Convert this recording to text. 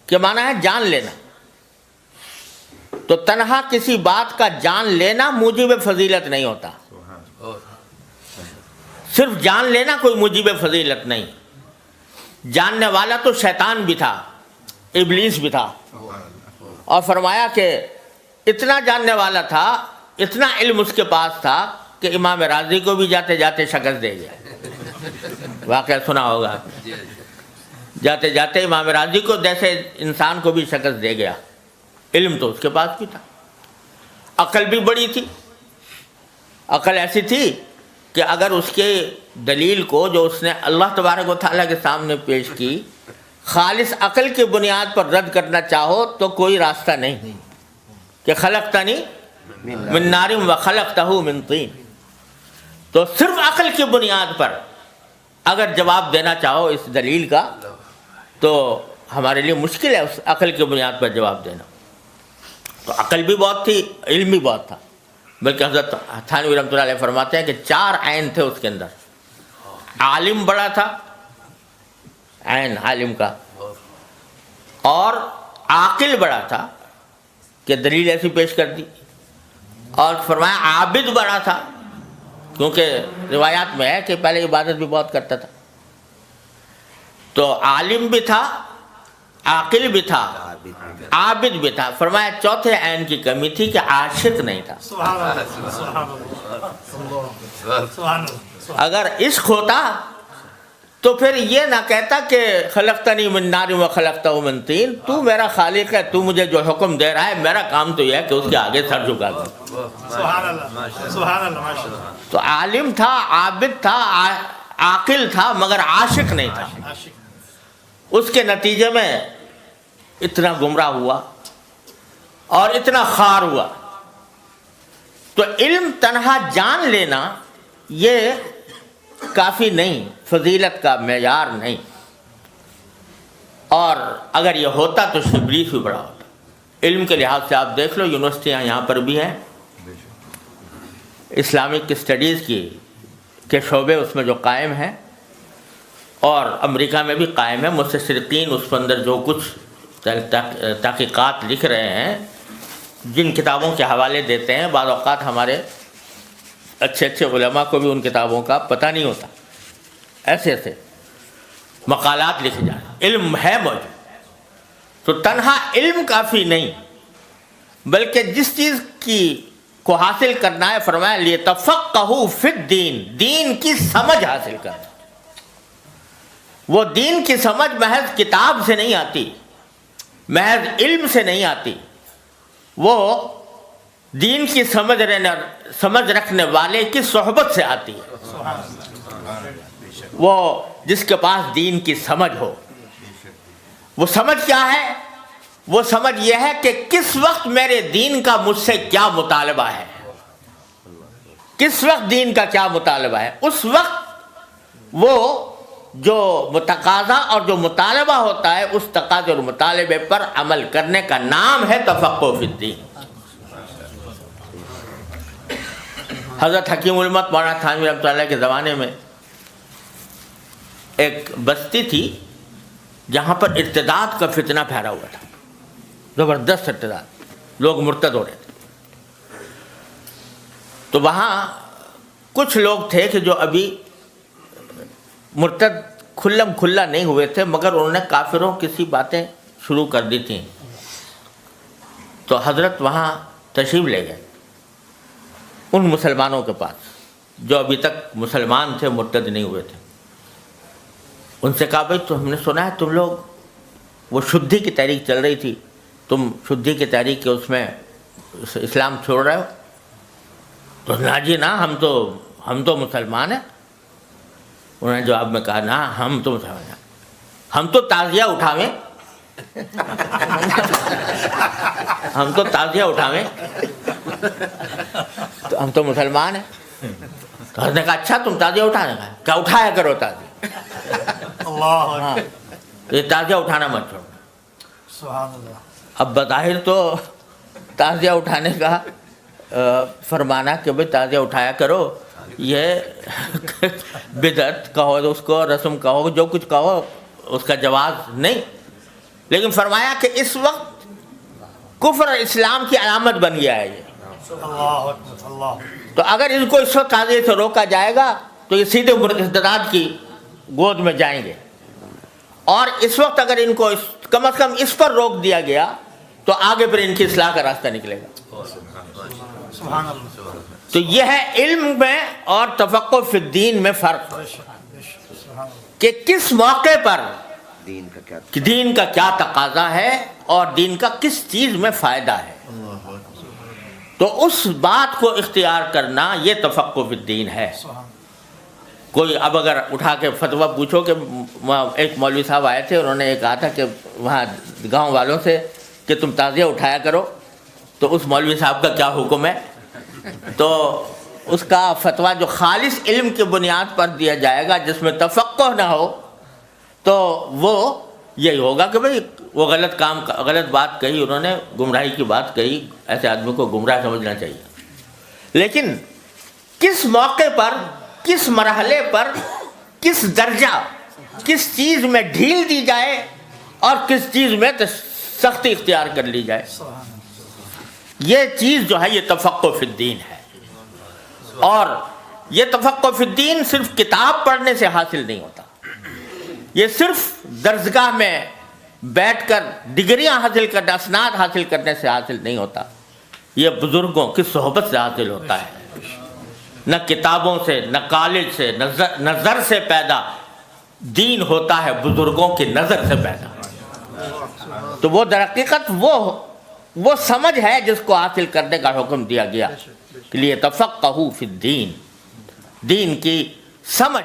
کہ معنی ہے جان لینا. تو تنہا کسی بات کا جان لینا موجب فضیلت نہیں ہوتا. صرف جان لینا کوئی موجب فضیلت نہیں. جاننے والا تو شیطان بھی تھا, ابلیس بھی تھا, اور فرمایا کہ اتنا جاننے والا تھا, اتنا علم اس کے پاس تھا کہ امام راضی کو بھی جاتے جاتے شکست دے گیا. واقعہ سنا ہوگا. جاتے جاتے امام راضی کو جیسے انسان کو بھی شکست دے گیا. علم تو اس کے پاس بھی تھا, عقل بھی بڑی تھی. عقل ایسی تھی کہ اگر اس کے دلیل کو جو اس نے اللہ تبارک و تعالیٰ کے سامنے پیش کی خالص عقل کی بنیاد پر رد کرنا چاہو تو کوئی راستہ نہیں کہ خلقتنی من نار و خلقتہ من طین. تو صرف عقل کی بنیاد پر اگر جواب دینا چاہو اس دلیل کا تو ہمارے لیے مشکل ہے اس عقل کی بنیاد پر جواب دینا. تو عقل بھی بہت تھی, علم بھی بہت تھا. بلکہ حضرت تھانوی رحمۃ اللہ علیہ فرماتے ہیں کہ 4 عین تھے اس کے اندر. عالم بڑا تھا, عین عالم کا, اور عاقل بڑا تھا کہ دلیل ایسی پیش کر دی, اور فرمایا عابد بڑا تھا کیونکہ روایات میں ہے کہ پہلے عبادت بھی بہت کرتا تھا. تو عالم بھی تھا, عاقل بھی تھا, عابد بھی تھا. فرمایا چوتھے عین کی کمی تھی کہ عاشق نہیں تھا. اگر عشق ہوتا تو پھر یہ نہ کہتا کہ خلقتنی من نار و خلقتہ من طین. تو میرا خالق ہے, تو مجھے جو حکم دے رہا ہے, میرا کام تو یہ ہے کہ اس کے آگے سر جھکا دوں. تو عالم تھا, عابد تھا, عاقل تھا, مگر عاشق نہیں تھا. اس کے نتیجے میں اتنا گمراہ ہوا اور اتنا خار ہوا. تو علم تنہا جان لینا یہ کافی نہیں, فضیلت کا معیار نہیں. اور اگر یہ ہوتا تو ابلیس بھی بڑا ہوتا. علم کے لحاظ سے آپ دیکھ لو, یونیورسٹیاں یہاں پر بھی ہیں, اسلامک اسٹڈیز کے شعبے اس میں جو قائم ہیں, اور امریکہ میں بھی قائم ہے. مستشرقین اس کے اندر جو کچھ تحقیقات لکھ رہے ہیں, جن کتابوں کے حوالے دیتے ہیں, بعض اوقات ہمارے اچھے اچھے علماء کو بھی ان کتابوں کا پتہ نہیں ہوتا. ایسے ایسے مقالات لکھے جائیں. علم ہے موجود. تو تنہا علم کافی نہیں, بلکہ جس چیز کو حاصل کرنا ہے, فرمایا لیتفقہوا فی الدین, دین کی سمجھ حاصل کرنا. وہ دین کی سمجھ محض کتاب سے نہیں آتی, محض علم سے نہیں آتی. وہ دین کی سمجھ رکھنے والے کی صحبت سے آتی ہے. وہ جس کے پاس دین کی سمجھ ہو. وہ سمجھ کیا ہے؟ وہ سمجھ یہ ہے کہ کس وقت میرے دین کا مجھ سے کیا مطالبہ ہے, کس وقت دین کا کیا مطالبہ ہے. اس وقت وہ جو متقاضا اور جو مطالبہ ہوتا ہے, اس تقاضے اور مطالبے پر عمل کرنے کا نام ہے تفقہ فی الدین. حضرت حکیم الامت مولانا تھانوی رحمۃ اللہ کے زمانے میں ایک بستی تھی جہاں پر ارتداد کا فتنہ پھیلا ہوا تھا, زبردست ارتداد, لوگ مرتد ہو رہے تھے. تو وہاں کچھ لوگ تھے کہ جو ابھی مرتد کھلم کھلا نہیں ہوئے تھے, مگر انہوں نے کافروں کی سی باتیں شروع کر دی تھیں. تو حضرت وہاں تشریف لے گئے ان مسلمانوں کے پاس جو ابھی تک مسلمان تھے, مرتد نہیں ہوئے تھے. ان سے کہا بھائی تو ہم نے سنا ہے تم لوگ, وہ شدھی کی تحریک چل رہی تھی, تم شدھی کی تحریک کے اس میں اسلام چھوڑ رہے ہو؟ تو نا جی نا, ہم تو مسلمان ہیں. انہوں نے جواب میں کہا نا, ہم تو مسلمان ہیں, ہم تو تعزیہ اٹھاویں, ہم تو تعزیہ اٹھاویں, تو ہم تو مسلمان ہیں. تو حضرت نے کہا اچھا تم تعزیہ اٹھانے کا, کیا اٹھایا کرو تعزیہ, ہاں یہ تعزیہ اٹھانا مت چھوڑو. سبحان اللہ. اب بظاہر تو تعزیہ اٹھانے کا فرمانا کہ بھائی تعزیہ اٹھایا کرو, یہ بدعت کہو اس کو, رسم کہو, جو کچھ کہو, اس کا جواز نہیں. لیکن فرمایا کہ اس وقت کفر اور اسلام کی علامت بن گیا ہے یہ. تو اگر ان کو اس وقت تعزیے سے روکا جائے گا تو یہ سیدھے مرتدات کی گود میں جائیں گے. اور اس وقت اگر ان کو کم از کم اس پر روک دیا گیا تو آگے پھر ان کی اصلاح کا راستہ نکلے گا. تو یہ ہے علم میں اور تفقہ فی الدین میں فرق کہ کس موقع پر دین کا کیا تقاضا ہے اور دین کا کس چیز میں فائدہ ہے. تو اس بات کو اختیار کرنا یہ تفقہ فی الدین ہے. کوئی اب اگر اٹھا کے فتویٰ پوچھو کہ ایک مولوی صاحب آئے تھے، انہوں نے یہ کہا تھا کہ وہاں گاؤں والوں سے کہ تم تعزیہ اٹھایا کرو، تو اس مولوی صاحب کا کیا حکم ہے؟ تو اس کا فتویٰ جو خالص علم کی بنیاد پر دیا جائے گا، جس میں تفقہ نہ ہو، تو وہ یہی ہوگا کہ بھئی وہ غلط بات کہی، انہوں نے گمراہی کی بات کہی، ایسے آدمی کو گمراہ سمجھنا چاہیے. لیکن کس موقع پر، کس مرحلے پر، کس درجہ، کس چیز میں ڈھیل دی جائے اور کس چیز میں سختی اختیار کر لی جائے، یہ چیز جو ہے یہ تفقہ فی الدین ہے. اور یہ تفقہ فی الدین صرف کتاب پڑھنے سے حاصل نہیں ہوتا، یہ صرف درسگاہ میں بیٹھ کر ڈگریاں حاصل کرنے، اسناد حاصل کرنے سے حاصل نہیں ہوتا، یہ بزرگوں کی صحبت سے حاصل ہوتا ہے. نہ کتابوں سے، نہ کالج سے، نظر سے پیدا دین ہوتا ہے، بزرگوں کی نظر سے پیدا. تو وہ در حقیقت وہ سمجھ ہے جس کو حاصل کرنے کا حکم دیا گیا کہ لیے تفقہوا فی الدین، دین کی سمجھ.